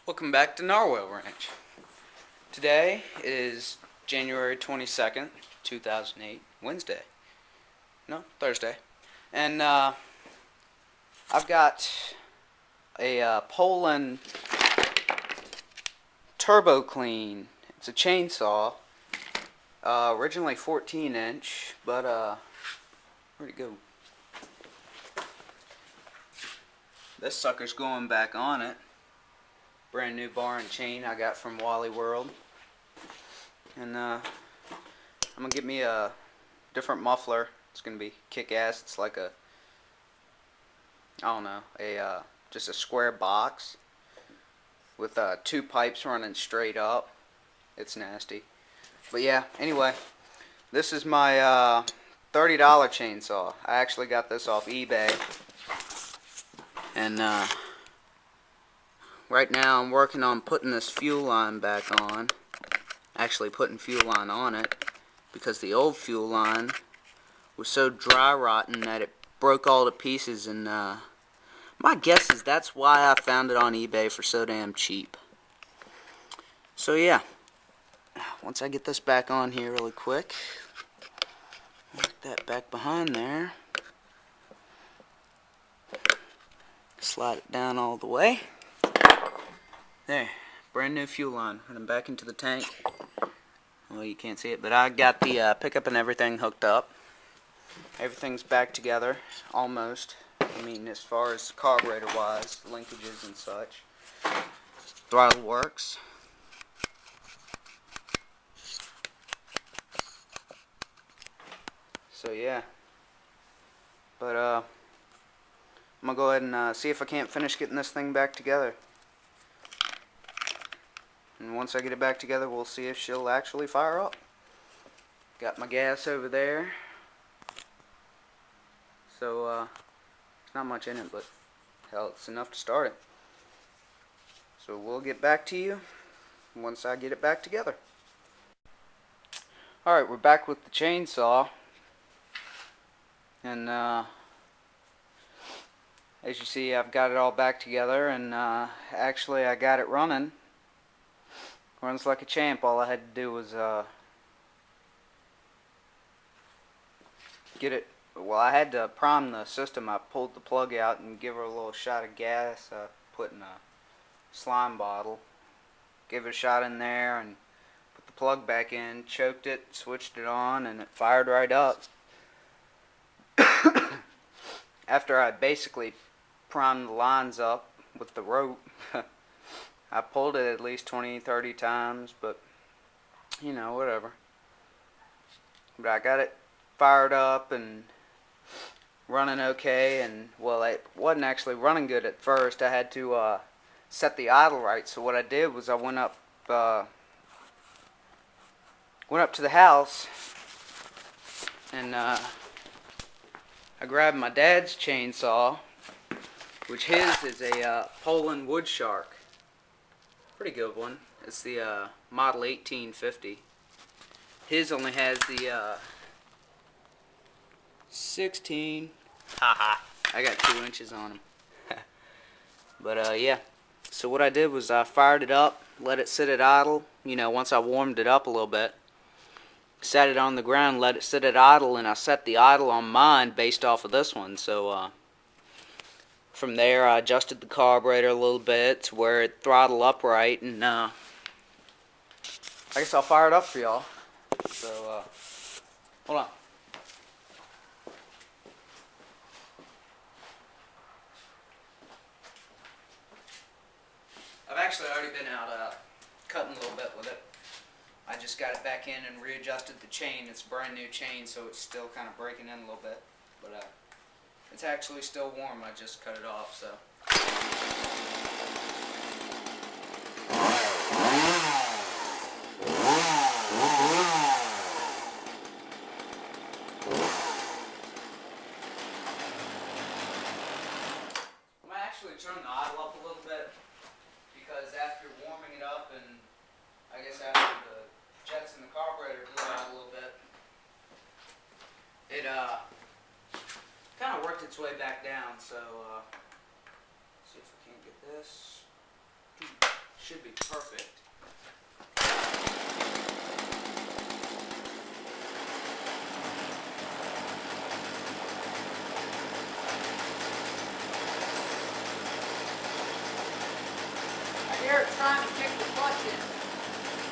Welcome back to Narwhal Ranch. Today is January 22nd, 2008, Wednesday. No, Thursday. And I've got a Poulan Turbo Clean. It's a chainsaw. Originally 14-inch, but where'd it go? This sucker's going back on it. Brand new bar and chain I got from Wally World. And I'm gonna get me a different muffler. It's gonna be kick-ass. It's like a, I don't know, just a square box with two pipes running straight up. It's nasty. But yeah, anyway, this is my $30 chainsaw. I actually got this off eBay. And right now I'm working on putting this fuel line back on. Actually putting fuel line on it because the old fuel line was so dry rotten that it broke all to pieces, and my guess is that's why I found it on eBay for so damn cheap. So yeah, once I get this back on here really quick, put that back behind there, slide it down all the way. There, brand new fuel line running back into the tank. Well, you can't see it, but I got the pickup and everything hooked up. Everything's back together, almost. I mean, as far as carburetor-wise, linkages and such. Throttle works. So yeah, but I'm gonna go ahead and see if I can't finish getting this thing back together. And once I get it back together, we'll see if she'll actually fire up. Got my gas over there. So, there's not much in it, but hell, it's enough to start it. So we'll get back to you once I get it back together. Alright, we're back with the chainsaw. And, as you see, I've got it all back together, and actually I got it running. Runs like a champ. All I had to do was get it. Well, I had to prime the system. I pulled the plug out and give her a little shot of gas. Put in a slime bottle, gave it a shot in there, and put the plug back in. Choked it, switched it on, and it fired right up. After I basically primed the lines up with the rope. I pulled it at least 20-30 times, but you know, whatever. But I got it fired up and running okay, and well, it wasn't actually running good at first. I had to set the idle right. So what I did was I went up to the house, and I grabbed my dad's chainsaw, which his is a Poulan Wood Shark. Pretty good one. It's the model 1850. His only has the 16. Haha. I got 2 inches on him. But yeah. So what I did was I fired it up, let it sit at idle. You know, once I warmed it up a little bit, sat it on the ground, let it sit at idle, and I set the idle on mine based off of this one. So from there, I adjusted the carburetor a little bit to where it throttled upright, and I guess I'll fire it up for y'all. So, hold on. I've actually already been out cutting a little bit with it. I just got it back in and readjusted the chain. It's a brand new chain, so it's still kind of breaking in a little bit, but it's actually still warm. I just cut it off, so. I'm gonna actually turn the idle up a little bit, because after warming it up, and I guess after the jets in the carburetor blew out a little bit, it kind of worked its way back down. So see if I can't get this. should be perfect. I hear it trying to kick the clutch in.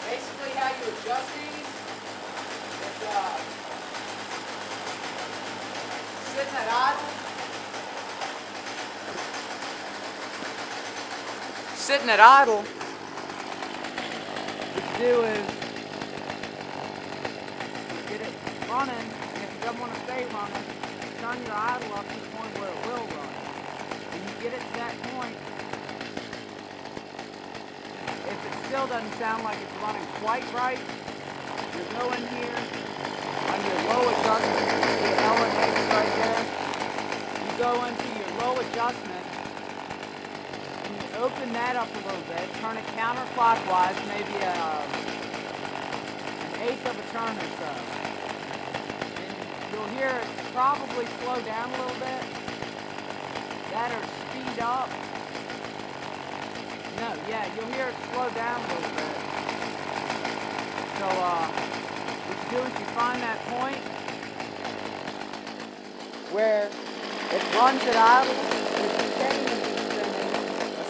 Basically how you adjust these is sitting at idle. Sitting at idle, what you do is you get it running, and if you don't want to stay running, turn your idle up to the point where it will run. When you get it to that point, if it still doesn't sound like it's running quite right, you go in here on your low adjustment, the L and X right there, you go into your low adjustment, open that up a little bit, turn it counterclockwise, maybe an eighth of a turn or so. And you'll hear it probably slow down a little bit. That or speed up. No, yeah, you'll hear it slow down a little bit. So, what you do is you find that point where it runs at idle,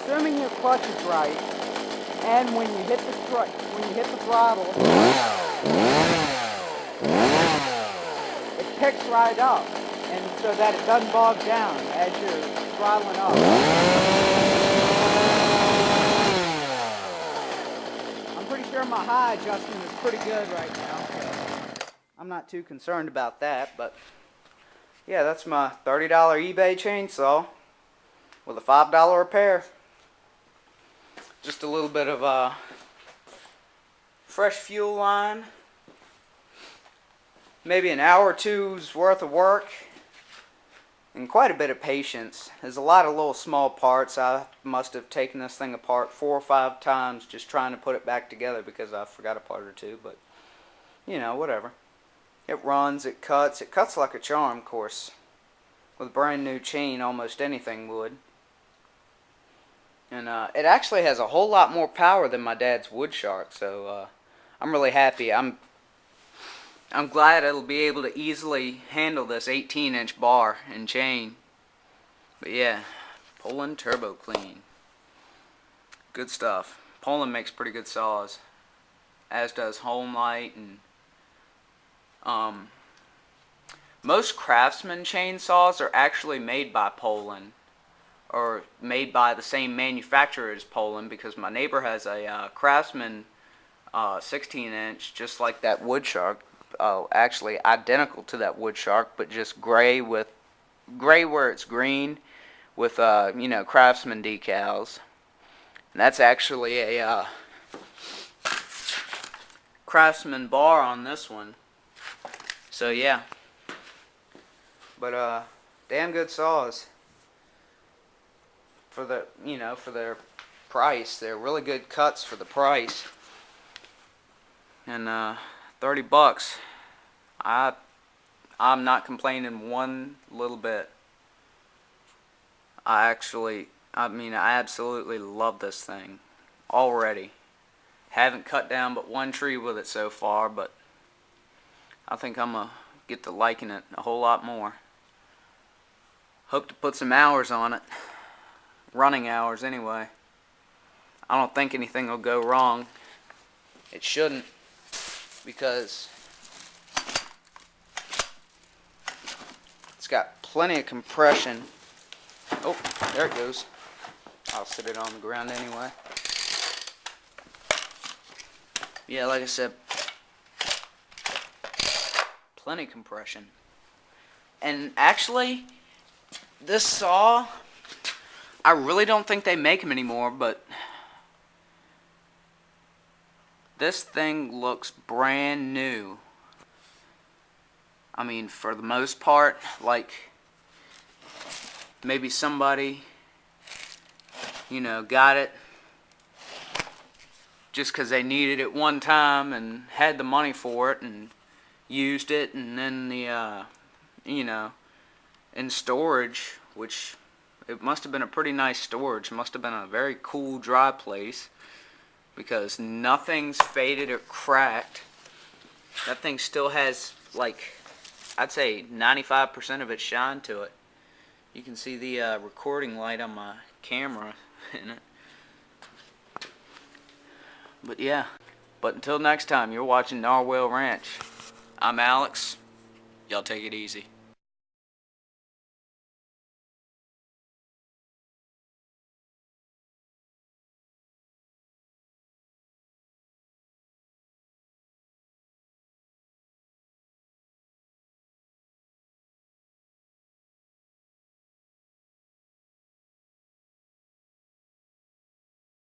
assuming your clutch is right, and when you hit the throttle, it picks right up, and so that it doesn't bog down as you're throttling up. I'm pretty sure my high adjustment is pretty good right now, so I'm not too concerned about that. But yeah, that's my $30 eBay chainsaw with a $5 repair. Just a little bit of fresh fuel line, maybe an hour or two's worth of work, and quite a bit of patience. There's a lot of little small parts. I must have taken this thing apart 4 or 5 times just trying to put it back together because I forgot a part or two, but you know, whatever. It runs, it cuts like a charm, of course. With a brand new chain, almost anything would. And it actually has a whole lot more power than my dad's Wood Shark, so I'm really happy. I'm glad it'll be able to easily handle this 18-inch bar and chain. But yeah, Poulan Turbo Clean. Good stuff. Poulan makes pretty good saws, as does Homelight, and most Craftsman chainsaws are actually made by Poulan, or made by the same manufacturer as Poulan, because my neighbor has a Craftsman 16-inch, just like that Wood Shark, actually identical to that Wood Shark, but just gray where it's green, with you know, Craftsman decals. And that's actually a Craftsman bar on this one. So yeah, but damn good saws. For the, you know, for their price. They're really good cuts for the price. And $30. I'm not complaining one little bit. I absolutely love this thing already. Haven't cut down but one tree with it so far, but I think I'm gonna get to liking it a whole lot more. Hope to put some hours on it. Running hours anyway. I don't think anything will go wrong. It shouldn't, because it's got plenty of compression. Oh, there it goes. I'll sit it on the ground anyway. Yeah, like I said, plenty of compression. And actually, this saw, I really don't think they make them anymore, but this thing looks brand new. I mean, for the most part, like maybe somebody, you know, got it just because they needed it one time and had the money for it and used it, and then the, you know, in storage, which it must have been a pretty nice storage. Must have been a very cool, dry place. because nothing's faded or cracked. That thing still has, like, I'd say 95% of its shine to it. You can see the recording light on my camera in it. But yeah. But until next time, you're watching Narwhal Ranch. I'm Alex. Y'all take it easy.